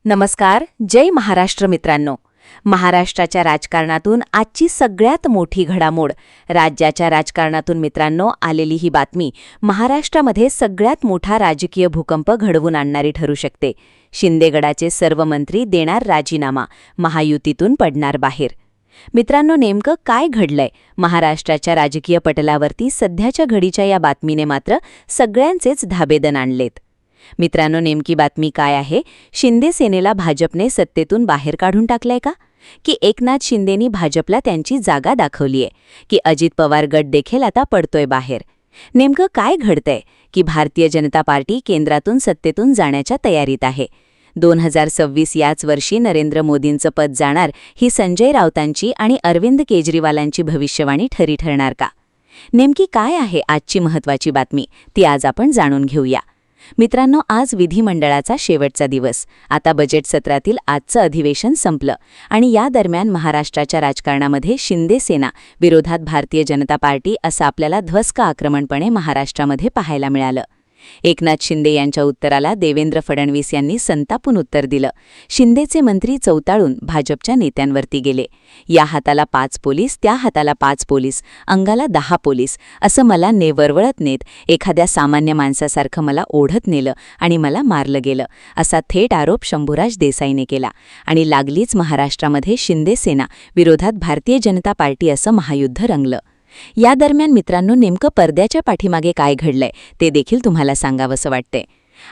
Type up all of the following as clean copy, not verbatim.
नमस्कार. जय महाराष्ट्र मित्रांनो. महाराष्ट्राच्या राजकारणातून आजची सगळ्यात मोठी घडामोड, राज्याच्या राजकारणातून मित्रांनो आलेली ही बातमी महाराष्ट्रामध्ये सगळ्यात मोठा राजकीय भूकंप घडवून आणणारी ठरू शकते. शिंदेगडाचे सर्व मंत्री देणार राजीनामा, महायुतीतून पडणार बाहेर. मित्रांनो, नेमकं काय घडलंय? महाराष्ट्राच्या राजकीय पटलावरती सध्याच्या घडीच्या या बातमीने मात्र सगळ्यांचेच धाबेदन आणलेत. मित्रांनो, नेमकी बातमी काय आहे? शिंदे सेनेला भाजपने सत्तेतून बाहेर काढून टाकलंय का? की एकनाथ शिंदेनी भाजपला त्यांची जागा दाखवलीये? की अजित पवार गट देखील आता पडतोय बाहेर? नेमकं काय घडतंय? की भारतीय जनता पार्टी केंद्रातून सत्तेतून जाण्याच्या तयारीत आहे? 2026 याच वर्षी नरेंद्र मोदींचं पद जाणार, ही संजय राऊतांची आणि अरविंद केजरीवालांची भविष्यवाणी खरी ठरणार का? नेमकी काय आहे आजची महत्त्वाची बातमी? ती आज आपण जाणून घेऊया. मित्रांनो, आज विधिमंडळाचा शेवटचा दिवस. आता बजेट सत्रातील आजचं अधिवेशन संपलं आणि या दरम्यान महाराष्ट्राच्या राजकारणामध्ये शिंदे सेना विरोधात भारतीय जनता पार्टी असं आपल्याला ध्वस्त आक्रमणपणे महाराष्ट्रामध्ये पाहायला मिळालं. एकनाथ शिंदे यांच्या उत्तराला देवेंद्र फडणवीस यांनी संतापून उत्तर दिलं. शिंदेचे मंत्री चौताळून भाजपच्या नेत्यांवरती गेले. या हाताला 5 पोलीस, त्या हाताला 5 पोलीस, अंगाला 10 पोलीस, असं मला वरवळत नेत, एखाद्या सामान्य माणसासारखं मला ओढत नेलं आणि मला मारलं गेलं, असा थेट आरोप शंभूराज देसाईने केला. आणि लागलीच महाराष्ट्रामध्ये शिंदे सेना विरोधात भारतीय जनता पार्टी असं महायुद्ध रंगलं. या दरम्यान मित्रांनो, नेमकं पडद्याच्या पाठीमागे काय घडलंय ते देखील तुम्हाला सांगावंसं वाटतंय.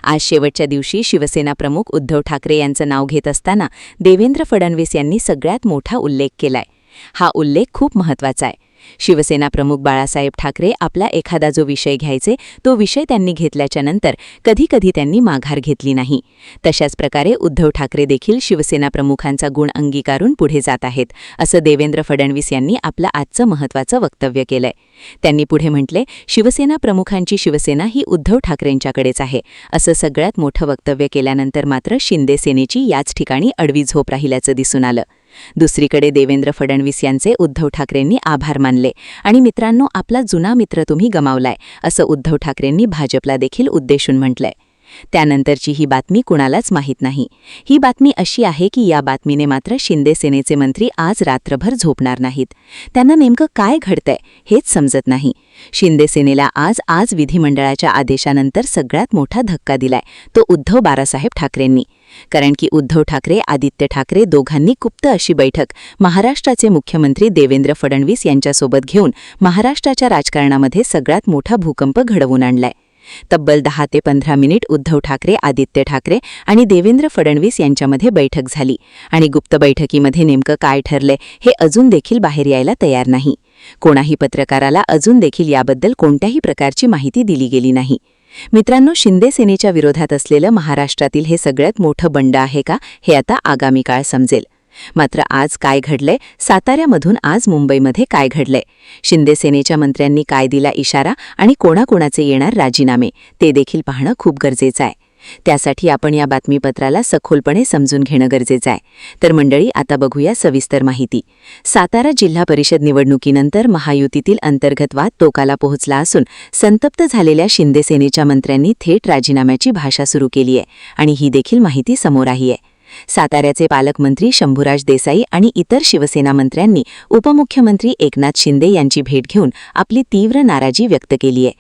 आज शेवटच्या दिवशी शिवसेना प्रमुख उद्धव ठाकरे यांचं नाव घेत असताना देवेंद्र फडणवीस यांनी सगळ्यात मोठा उल्लेख केलाय. हा उल्लेख खूप महत्त्वाचा आहे. शिवसेना प्रमुख बाळासाहेब ठाकरे आपला एखादा जो विषय घ्यायचे, तो विषय त्यांनी घेतल्याच्या नंतर कधी त्यांनी माघार घेतली नाही. तशाच प्रकारे उद्धव ठाकरे देखील शिवसेना प्रमुखांचा गुण अंगीकारून पुढे जात आहेत, असं देवेंद्र फडणवीस यांनी आपलं आजचं महत्त्वाचं वक्तव्य केलंय. त्यांनी पुढे म्हटले, शिवसेना प्रमुखांची शिवसेना ही उद्धव ठाकरेंच्याकडेच आहे, असं सगळ्यात मोठं वक्तव्य केल्यानंतर मात्र शिंदे सेनेची याच ठिकाणी अडवी झोप राहिल्याचं दिसून आलं. दुसरीकडे देवेंद्र फडणवीस यांचे उद्धव ठाकरेंनी आभार मानले आणि मित्रांनो, आपला जुना मित्र तुम्ही गमावलाय, असं उद्धव ठाकरेंनी भाजपला देखील उद्देशून म्हटलंय. त्यानंतरची ही बातमी कुणालाच माहीत नाही. ही बातमी अशी आहे की या बातमीने मात्र शिंदे सेनेचे मंत्री आज रात्रभर झोपणार नाहीत. त्यांना नेमकं काय घडतंय हेच समजत नाही. शिंदे सेनेला आज विधिमंडळाच्या आदेशानंतर सगळ्यात मोठा धक्का दिलाय, तो उद्धव बाळासाहेब ठाकरेंनी. कारण की उद्धव ठाकरे, आदित्य ठाकरे दोघांनी गुप्त अशी बैठक महाराष्ट्राचे मुख्यमंत्री देवेंद्र फडणवीस यांच्यासोबत घेऊन महाराष्ट्राच्या राजकारणामध्ये सगळ्यात मोठा भूकंप घडवून आणलाय. तब्बल 10 ते 15 मिनिट उद्धव ठाकरे, आदित्य ठाकरे आणि देवेंद्र फडणवीस यांच्यामध्ये बैठक झाली आणि गुप्त बैठकीमध्ये नेमकं काय ठरलंय हे अजून देखील बाहेर यायला तयार नाही. कोणाही पत्रकाराला अजून देखील याबद्दल कोणत्याही प्रकारची माहिती दिली गेली नाही. मित्रांनो, शिंदे सेनेच्या विरोधात असलेलं महाराष्ट्रातील हे सगळ्यात मोठं बंड आहे का, हे आता आगामी काळ समजेल. मात्र आज काय घडलंय? साताऱ्यामधून आज मुंबईमध्ये काय घडलंय? शिंदे सेनेच्या मंत्र्यांनी काय दिला इशारा आणि कोणाकोणाचे येणार राजीनामे, ते देखील पाहणं खूप गरजेचं आहे. त्यासाठी आपण या बातमीपत्राला सखोलपणे समजून घेणं गरजेचं आहे. तर मंडळी, आता बघूया सविस्तर माहिती. सातारा जिल्हा परिषद निवडणुकीनंतर महायुतीतील अंतर्गत वाद टोकाला पोहोचला असून संतप्त झालेल्या शिंदे सेनेच्या मंत्र्यांनी थेट राजीनाम्याची भाषा सुरू केली आहे आणि ही देखील माहिती समोर आली आहे. साताऱ्याचे पालकमंत्री शंभूराज देसाई आणि इतर शिवसेना मंत्र्यांनी उपमुख्यमंत्री एकनाथ शिंदे यांची भेट घेऊन आपली तीव्र नाराजी व्यक्त केली आहे.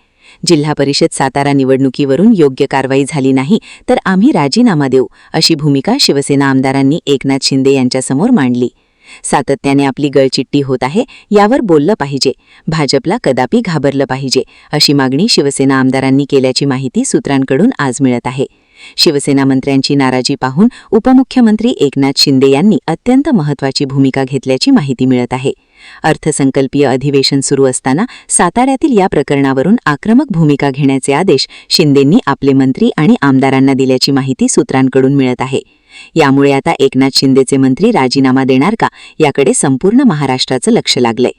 जिल्हा परिषद सातारा निवडणुकीवरून योग्य कारवाई झाली नाही तर आम्ही राजीनामा देऊ, अशी भूमिका शिवसेना आमदारांनी एकनाथ शिंदे यांच्यासमोर मांडली. सातत्याने आपली गळचिट्टी होत आहे, यावर बोललं पाहिजे, भाजपला कदापि घाबरलं पाहिजे, अशी मागणी शिवसेना आमदारांनी केल्याची माहिती सूत्रांकडून आज मिळत आहे. शिवसेना मंत्र्यांची नाराजी पाहून उपमुख्यमंत्री एकनाथ शिंदे यांनी अत्यंत महत्त्वाची भूमिका घेतल्याची माहिती मिळत आहे. अर्थसंकल्पीय अधिवेशन सुरू असताना साताऱ्यातील या प्रकरणावरून आक्रमक भूमिका घेण्याचे आदेश शिंदेंनी आपले मंत्री आणि आमदारांना दिल्याची माहिती सूत्रांकडून मिळत आहे. यामुळे आता एकनाथ शिंदेचे मंत्री राजीनामा देणार का, याकडे संपूर्ण महाराष्ट्राचं लक्ष लागलंय.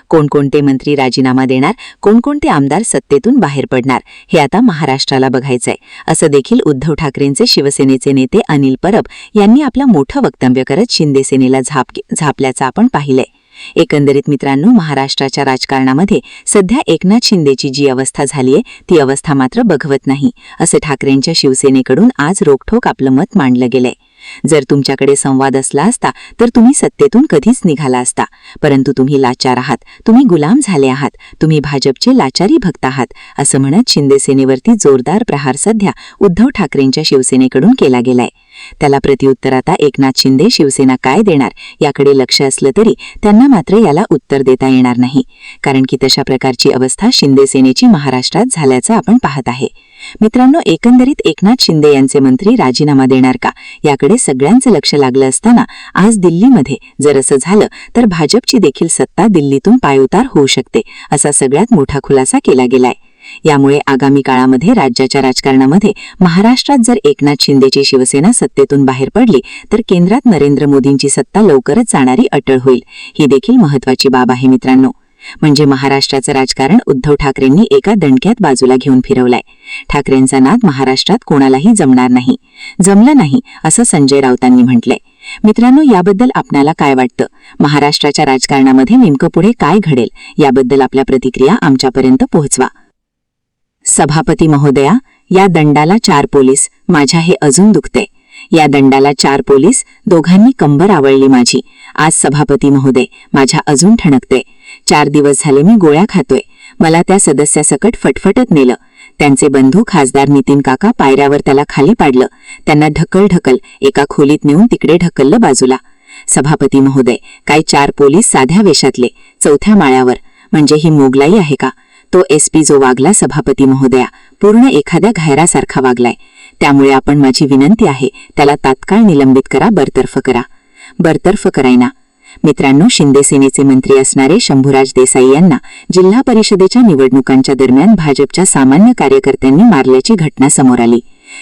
कोणकोणते मंत्री राजीनामा देणार, कोणकोणते आमदार सत्तेतून बाहेर पडणार, हे आता महाराष्ट्राला बघायचंय, असं देखील उद्धव ठाकरेंचे शिवसेनेचे नेते अनिल परब यांनी आपलं मोठं वक्तव्य करत शिंदे सेनेला झापल्याचं आपण पाहिलंय. एकंदरीत मित्रांनो, महाराष्ट्राच्या राजकारणामध्ये सध्या एकनाथ शिंदेची जी अवस्था झालीये ती अवस्था मात्र बघवत नाही, असं ठाकरेंच्या शिवसेनेकडून आज रोखठोक आपलं मत मांडलं गेलंय. जर तुमच्याकडे संवाद असला असता तर तुम्ही सत्तेतून कधीच निघाला असता, परंतु तुम्ही लाचार आहात, तुम्ही गुलाम झाले आहात, तुम्ही भाजपचे लाचारी भक्त आहात, असं म्हणत शिंदे सेनेवरती जोरदार प्रहार सध्या उद्धव ठाकरेंच्या शिवसेनेकडून केला गेलाय. त्याला प्रत्युत्तर आता एकनाथ शिंदे शिवसेना काय देणार याकडे लक्ष असलं तरी त्यांना मात्र याला उत्तर देता येणार नाही, कारण की तशा प्रकारची अवस्था शिंदे सेनेची महाराष्ट्रात झाल्याचं आपण पाहत आहे. मित्रांनो, एकंदरीत एकनाथ शिंदे यांचे मंत्री राजीनामा देणार का याकडे सगळ्यांचं लक्ष लागलं असताना आज दिल्लीमध्ये जर असं झालं तर भाजपची देखील सत्ता दिल्लीतून पायउतार होऊ शकते, असा सगळ्यात मोठा खुलासा केला गेलाय. यामुळे आगामी काळामध्ये राज्याच्या राजकारणामध्ये महाराष्ट्रात जर एकनाथ शिंदेची शिवसेना सत्तेतून बाहेर पडली तर केंद्रात नरेंद्र मोदींची सत्ता लवकरच जाणारी अटळ होईल, ही देखील महत्त्वाची बाब आहे. मित्रांनो, म्हणजे महाराष्ट्राचं राजकारण उद्धव ठाकरेंनी एका दणक्यात बाजूला घेऊन फिरवलाय. ठाकरेंचा नाद महाराष्ट्रात कोणालाही जमणार नाही, जमलं नाही असं संजय राऊतांनी म्हटलंय. मित्रांनो, याबद्दल आपणाला काय वाटतं? महाराष्ट्राच्या राजकारणामध्ये नेमकं पुढे काय घडेल याबद्दल आपल्या प्रतिक्रिया आमच्यापर्यंत पोहोचवा. सभापती महोदया, या दंडाला 4 पोलीस, माझ्या हे अजून दुखते. या दंडाला 4 पोलीस, दोघांनी कंबर आवळली माझी. आज सभापती महोदय, माझ्या अजून ठणकते. 4 दिवस झाले मी गोळ्या खातोय. मला त्या सदस्यासकट फटफटत नेलं. त्यांचे बंधू खासदार नितीन काका पायऱ्यावर त्याला खाली पाडलं. त्यांना ढकल एका खोलीत नेऊन तिकडे ढकललं बाजूला. सभापती महोदय, काय 4 पोलीस साध्या वेशातले 4थ्या माळ्यावर, म्हणजे ही मोगलाई आहे का? तो SP जो वागला सभापती महोदया, पूर्ण एखाद्या घायरासारखा वागलाय. त्यामुळे आपण माझी विनंती आहे, त्याला तात्काळ निलंबित करा, बरतर्फ करा. बरतर्फ करायना. मित्रांनो, शिंदे सेनेचे मंत्री असणारे शंभूराज देसाई यांना जिल्हा परिषदेच्या निवडणुकांच्या दरम्यान भाजपच्या सामान्य कार्यकर्त्यांनी मारल्याची घटना समोर आली.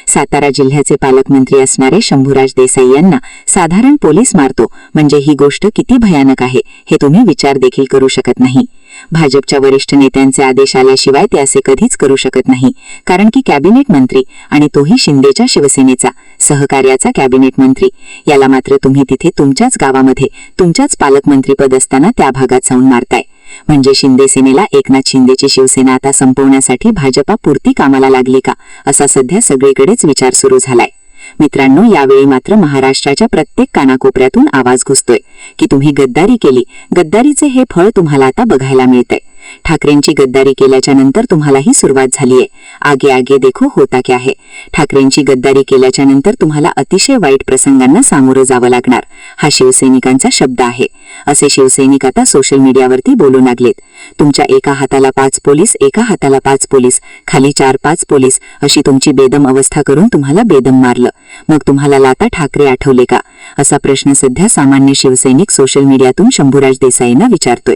सातारा जिल्ह्याचे पालकमंत्री असणारे शंभूराज देसाई यांना साधारण पोलीस मारतो म्हणजे ही गोष्ट किती भयानक आहे हे तुम्ही विचार देखील करू शकत नाही. भाजपच्या वरिष्ठ नेत्यांचे आदेश आल्याशिवाय ते असे कधीच करू शकत नाही, कारण की कॅबिनेट मंत्री, आणि तोही शिंदेच्या शिवसेनेचा, सहकार्याचा कॅबिनेट मंत्री, याला मात्र तुम्ही तिथे तुमच्याच गावामध्ये तुमच्याच पालकमंत्रीपद असताना त्या भागात जाऊन मारताय. म्हणजे शिंदे सेनेला एकनाथ शिंदेची शिवसेना आता संपवण्यासाठी भाजपा पुरती कामाला लागली का, असा सध्या सगळीकडेच विचार सुरू झालाय. मित्रांनो, यावेळी मात्र महाराष्ट्राच्या प्रत्येक कानाकोपऱ्यातून आवाज घुसतोय की तुम्ही गद्दारी केली, गद्दारीचे हे फळ तुम्हाला आता बघायला मिळतंय. ठाकरेंची गद्दारी केल्याच्या नंतर तुम्हालाही सुरुवात झालीये. आगे आगे देखो होता क्या है. ठाकरेंची गद्दारी केल्याच्या नंतर तुम्हाला अतिशय वाईट प्रसंगांना सामोरं जावं लागणार, हा शिवसैनिकांचा शब्द आहे. असे शिवसैनिक आता सोशल मीडियावरती बोलू लागलेत. तुमच्या एका हाताला 5 पोलीस, एका हाताला 5 पोलीस, खाली 4-5 पोलीस, अशी तुमची बेदम अवस्था करून तुम्हाला बेदम मारलं. मग तुम्हाला लाता ठाकरे आठवले का, असा प्रश्न सध्या सामान्य शिवसैनिक सोशल मीडियातून शंभूराज देसाईंना विचारतोय.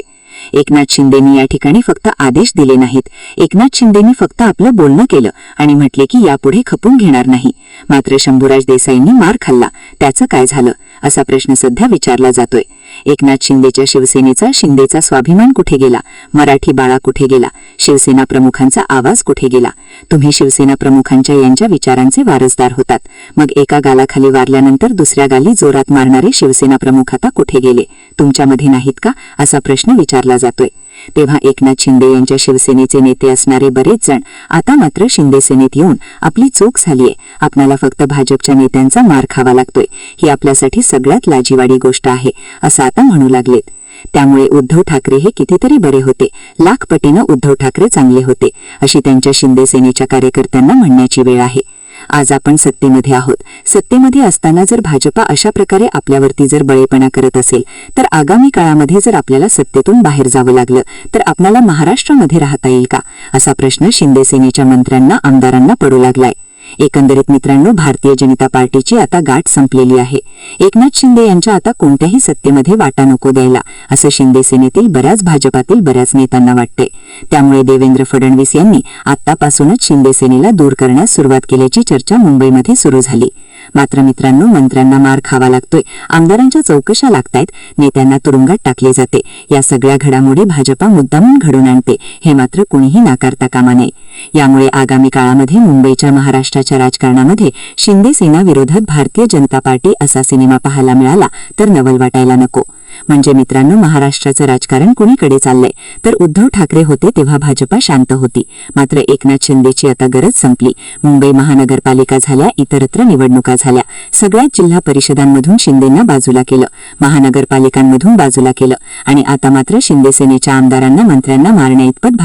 एकनाथ शिंदेंनी या ठिकाणी फक्त आदेश दिले नाहीत. एकनाथ शिंदेंनी फक्त आपलं बोलणं केलं आणि म्हटले की यापुढे खपून घेणार नाही. मात्र शंभूराज देसाईंनी मार खाल्ला, त्याचं काय झालं, असा प्रश्न सध्या विचारला जातोय. एकनाथ शिंदेच्या शिवसेनेचा, शिंदेचा स्वाभिमान कुठे गेला? मराठी बाळा कुठे गेला? शिवसेना प्रमुखांचा आवाज कुठे गेला? तुम्ही शिवसेना प्रमुखांच्या यांच्या विचारांचे वारसदार होतात. मग एका गालाखाली वारल्यानंतर दुसऱ्या गाली जोरात मारणारे शिवसेना प्रमुख आता कुठे गेले? तुमच्यामध्ये नाहीत का, असा प्रश्न विचारला जातोय. तेव्हा एकनाथ शिंदे यांच्या शिवसेनेचे नेते असणारे बरेच जण आता मात्र शिंदे सेनेत येऊन आपली चूक झालीये, आपल्याला फक्त भाजपच्या नेत्यांचा मार खावा लागतोय, ही आपल्यासाठी सगळ्यात लाजिवाडी गोष्ट आहे, असं आता म्हणू लागलेत. त्यामुळे उद्धव ठाकरे हे कितीतरी बरे होते, लाख पटीनं उद्धव ठाकरे चांगले होते, अशी त्यांच्या शिंदे सेनेच्या कार्यकर्त्यांना म्हणण्याची वेळ आहे. आज आपण सत्तेमध्ये आहोत. सत्तेमध्ये असताना जर भाजपा अशा प्रकारे आपल्यावरती जर बळेपणा करत असेल तर आगामी काळामध्ये जर आपल्याला सत्तेतून बाहेर जावं लागलं तर आपल्याला महाराष्ट्रामध्ये राहता येईल का, असा प्रश्न शिंदे सेनेच्या मंत्र्यांना, आमदारांना पडू लागलाय. एकंदरीत मित्रांनो, भारतीय जनता पार्टीची आता गाठ संपलेली आहे. एकनाथ शिंदे यांच्या आता कोणत्याही सत्तेमध्ये वाटा नको द्यायला, असं शिंदे सेनेतील बऱ्याच भाजपातील बऱ्याच नेत्यांना वाटते. त्यामुळे देवेंद्र फडणवीस यांनी आतापासूनच शिंदे सेनेला दूर करण्यास सुरुवात केल्याची चर्चा मुंबईमध्ये सुरू झाली. मात्र मित्रांनो, मंत्र्यांना मार खावा लागतोय, आमदारांच्या चौकशा लागतायत, नेत्यांना तुरुंगात टाकले जाते, या सगळ्या घडामोडी भाजपा मुद्दामून घडून आणते, हे मात्र कुणीही नाकारता कामा नये. यामुळे आगामी काळामध्ये मुंबईच्या, महाराष्ट्राच्या राजकारणामध्ये शिंदे सेना विरोधात भारतीय जनता पार्टी असा सिनेमा पाहायला मिळाला तर नवल वाटायला नको. म्हणजे मित्रांनो, महाराष्ट्राचं राजकारण कुणीकडे चाललंय तर उद्धव ठाकरे होते तेव्हा भाजपा शांत होती. मात्र एकनाथ शिंदेची आता गरज संपली. मुंबई महानगरपालिका झाल्या, इतरत्र निवडणुका झाल्या, सगळ्याच जिल्हा परिषदांमधून शिंदेंना बाजूला केलं, महानगरपालिकांमधून बाजूला केलं आणि आता मात्र शिंदे सेनेच्या आमदारांना मंत्र्यांना मारण्याइतपत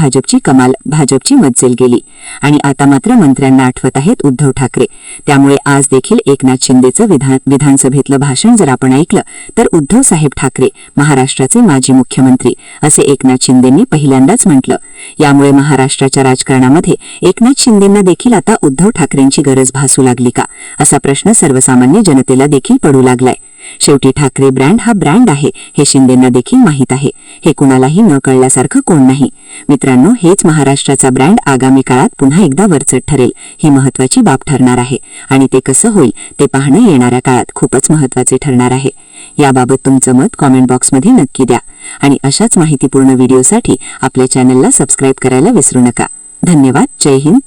भाजपची मज्जेल गेली. आणि आता मात्र मंत्र्यांना आठवत आहेत उद्धव ठाकरे. त्यामुळे आज देखील एकनाथ शिंदेचं विधानसभेतलं भाषण जर आपण ऐकलं तर उद्धव साहेब ठाकरे महाराष्ट्राचे माजी मुख्यमंत्री असे एकनाथ शिंदेंनी पहिल्यांदाच म्हटलं. यामुळे महाराष्ट्राच्या राजकारणामध्ये एकनाथ शिंदेंना देखील आता उद्धव ठाकरेंची गरज भासू लागली का, असा प्रश्न सर्वसामान्य जनतेला देखील पडू लागलाय. शेवटी ठाकरे ब्रँड हा ब्रँड आहे हे शिंदेंना देखील माहीत आहे. हे कुणालाही न कळल्यासारखं कोण नाही. मित्रांनो, हेच महाराष्ट्राचा ब्रँड आगामी काळात पुन्हा एकदा वरचढ ठरेल ही महत्वाची बाब ठरणार आहे. आणि ते कसं होईल ते पाहणं येणाऱ्या काळात खूपच महत्वाचे ठरणार आहे. याबाबत तुमचं मत कॉमेंट बॉक्समध्ये नक्की द्या आणि अशाच माहितीपूर्ण व्हिडिओसाठी आपल्या चॅनलला सबस्क्राईब करायला विसरू नका. धन्यवाद. जय हिंद.